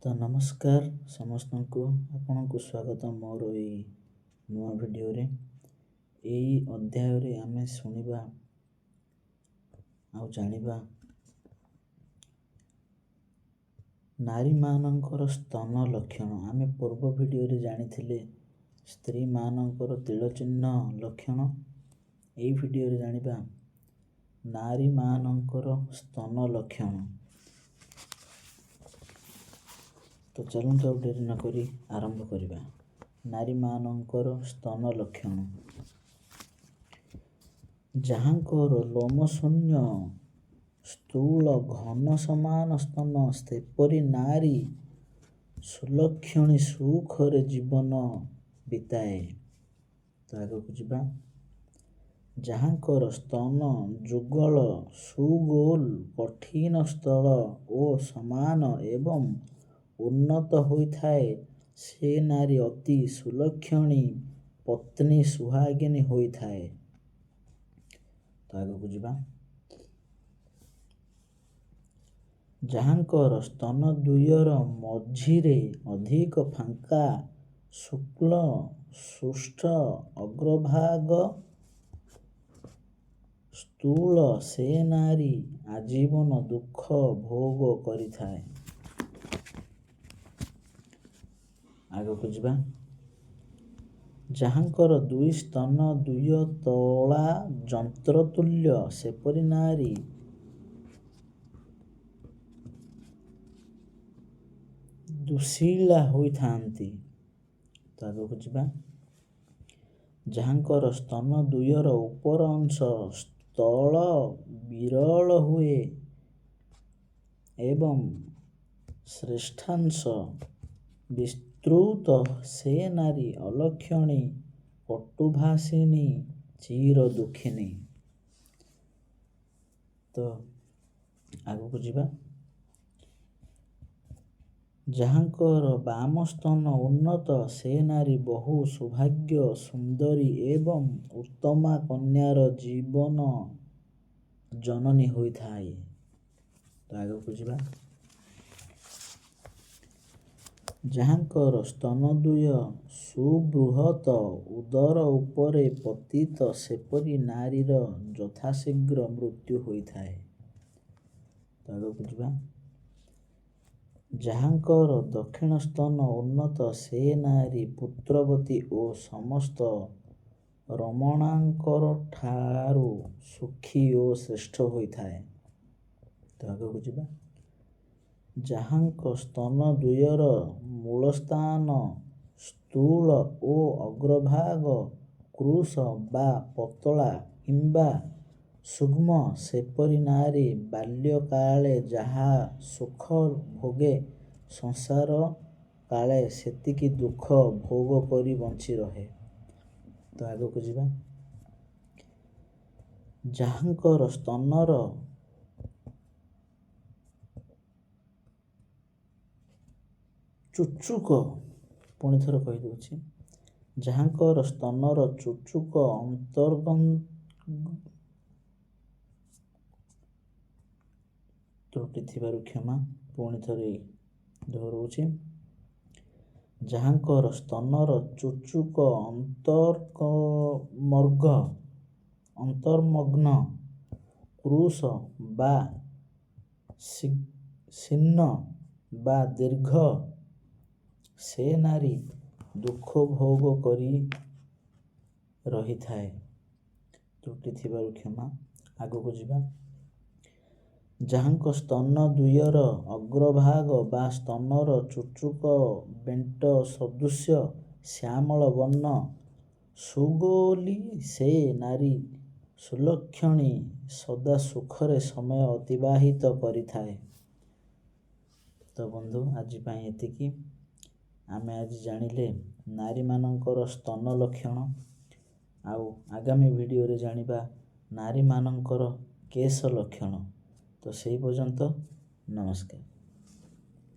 ତ ନମସ୍କାର ସମସ୍ତଙ୍କୁ, ଆପଣଙ୍କୁ ସ୍ୱାଗତ ମୋର ଏଇ ନୂଆ ଭିଡ଼ିଓରେ। ଏଇ ଅଧ୍ୟାୟରେ ଆମେ ଶୁଣିବା ଆଉ ଜାଣିବା ନାରୀମାନଙ୍କର ସ୍ତନ ଲକ୍ଷଣ। ଆମେ ପୂର୍ବ ଭିଡ଼ିଓରେ ଜାଣିଥିଲେ ସ୍ତ୍ରୀମାନଙ୍କର ତିଳଚିହ୍ନ ଲକ୍ଷଣ। ଏଇ ଭିଡ଼ିଓରେ ଜାଣିବା ନାରୀମାନଙ୍କର ସ୍ତନ ଲକ୍ଷଣ। ତ ଚାଲନ୍ତୁ ଆଉ ଡେରି ନକରି ଆରମ୍ଭ କରିବା। ନାରୀମାନଙ୍କର ସ୍ତନ ଲକ୍ଷଣ। ଯାହାଙ୍କର ଲୋମଶୂନ୍ୟ ସ୍ଥୂଳ ଘନ ସମାନ ସ୍ତନ, ସେପରି ନାରୀ ସୁଲକ୍ଷଣୀ ସୁଖରେ ଜୀବନ ବିତାଏ। ତ ଆଗକୁ ଯିବା। ଯାହାଙ୍କର ସ୍ତନ ଯୁଗଳ ସୁଗୋଲ କଠିନ ସ୍ଥଳ ଓ ସମାନ ଏବଂ ଉନ୍ନତ ହୋଇଥାଏ, ସେ ନାରୀ ଅତି ସୁଲକ୍ଷଣୀ ପତ୍ନୀ ସୁହାଗିନୀ ହୋଇଥାଏ। ତ ଆଗକୁ ଯିବା। ଯାହାଙ୍କର ସ୍ତନ ଦ୍ୱୟର ମଝିରେ ଅଧିକ ଫାଙ୍କା ଶୁକ୍ଳ ସୁଷ୍ଠ ଅଗ୍ରଭାଗ ସ୍ଥୂଳ, ସେ ନାରୀ ଆଜୀବନ ଦୁଃଖ ଭୋଗ କରିଥାଏ। ଆଗକୁ ଯିବା। ଯାହାଙ୍କର ଦୁଇ ସ୍ତନ ଦୁଇ ତଳା ଯନ୍ତ୍ର ତୁଲ୍ୟ, ସେପରି ନାରୀ ଦୁଃଶୀଳା ହୋଇଥାନ୍ତି। ତ ଆଗକୁ ଯିବା। ଯାହାଙ୍କର ସ୍ତନ ଦ୍ୱୟର ଉପର ଅଂଶ ସ୍ଥଳ ବିରଳ ହୁଏ ଏବଂ ଶ୍ରେଷ୍ଠାଂଶ ବିସ୍ତୃତ, ସେ ନାରୀ ଅଲକ୍ଷଣୀ କଟୁଭାଷିଣୀ ଚିର ଦୁଃଖିନୀ। ତ ଆଗକୁ ଯିବା। ଯାହାଙ୍କର ବାମ ସ୍ତନ ଉନ୍ନତ, ସେ ନାରୀ ବହୁ ସୌଭାଗ୍ୟ ସୁନ୍ଦରୀ ଏବଂ ଉତ୍ତମା କନ୍ୟାର ଜୀବନ ଜନନୀ ହୋଇଥାଏ। ତ ଆଗକୁ ଯିବା। ଯାହାଙ୍କର ସ୍ତନଦ୍ୱୟ ସୁବୃହତ ଉଦର ଉପରେ ପତିତ, ସେପରି ନାରୀର ଯଥାଶୀଘ୍ର ମୃତ୍ୟୁ ହୋଇଥାଏ। ତ ଆଗକୁ ଯିବା। ଯାହାଙ୍କର ଦକ୍ଷିଣ ସ୍ତନ ଉନ୍ନତ, ସେ ନାରୀ ପୁତ୍ରବତୀ ଓ ସମସ୍ତ ରମଣାଙ୍କର ଠାରୁ ସୁଖୀ ଓ ଶ୍ରେଷ୍ଠ ହୋଇଥାଏ। ତ ଆଗକୁ ଯିବା। ଯାହାଙ୍କ ସ୍ତନ ଦ୍ୱୟର ମୂଳସ୍ଥାନ ସ୍ଥୂଳ ଓ ଅଗ୍ରଭାଗ କୃଶ ବା ପତଳା କିମ୍ବା ସୂକ୍ଷ୍ମ, ସେପରି ନାରୀ ବାଲ୍ୟକାଳେ ଯାହା ସୁଖ ଭୋଗେ, ସଂସାର କାଳେ ସେତିକି ଦୁଃଖ ଭୋଗ କରି ବଞ୍ଚି ରହେ। ତ ଆଗକୁ ଯିବା। ଯାହାଙ୍କର ସ୍ତନର ଚୁଚୁକ, ପୁଣି ଥରେ କହିଦେଉଛି। ଯାହାଙ୍କର ସ୍ତନର ଚୁଚୁକ ତ୍ରୁଟି ଥିବାରୁ କ୍ଷମା, ପୁଣି ଥରେ ଦୋହରଉଛି। ଯାହାଙ୍କର ସ୍ତନର ଚୁଚୁକ ଅନ୍ତର୍ମଗ୍ନ କୃଶ ବା ଶୀର୍ଣ୍ଣ ବା ଦୀର୍ଘ, ସେ ନାରୀ ଦୁଃଖ ଭୋଗ କରି ରହିଥାଏ। ତ୍ରୁଟି ଥିବାରୁ କ୍ଷମା। ଆଗକୁ ଯିବା। ଯାହାଙ୍କ ସ୍ତନ ଦ୍ୱୟର ଅଗ୍ରଭାଗ ବା ସ୍ତନର ଚୁଚୁକ ବେଣ୍ଟ ସଦୃଶ୍ୟ ଶ୍ୟାମଳ ବର୍ଣ୍ଣ ସୁଗୋଲୀ, ସେ ନାରୀ ସୁଲକ୍ଷଣୀ ସଦା ସୁଖରେ ସମୟ ଅତିବାହିତ କରିଥାଏ। ତ ବନ୍ଧୁ, ଆଜି ପାଇଁ ଏତିକି। ଆମେ ଆଜି ଜାଣିଲେ ନାରୀମାନଙ୍କର ସ୍ତନ ଲକ୍ଷଣ। ଆଉ ଆଗାମୀ ଭିଡ଼ିଓରେ ଜାଣିବା ନାରୀମାନଙ୍କର କେଶ ଲକ୍ଷଣ। ତ ସେଇ ପର୍ଯ୍ୟନ୍ତ ନମସ୍କାର।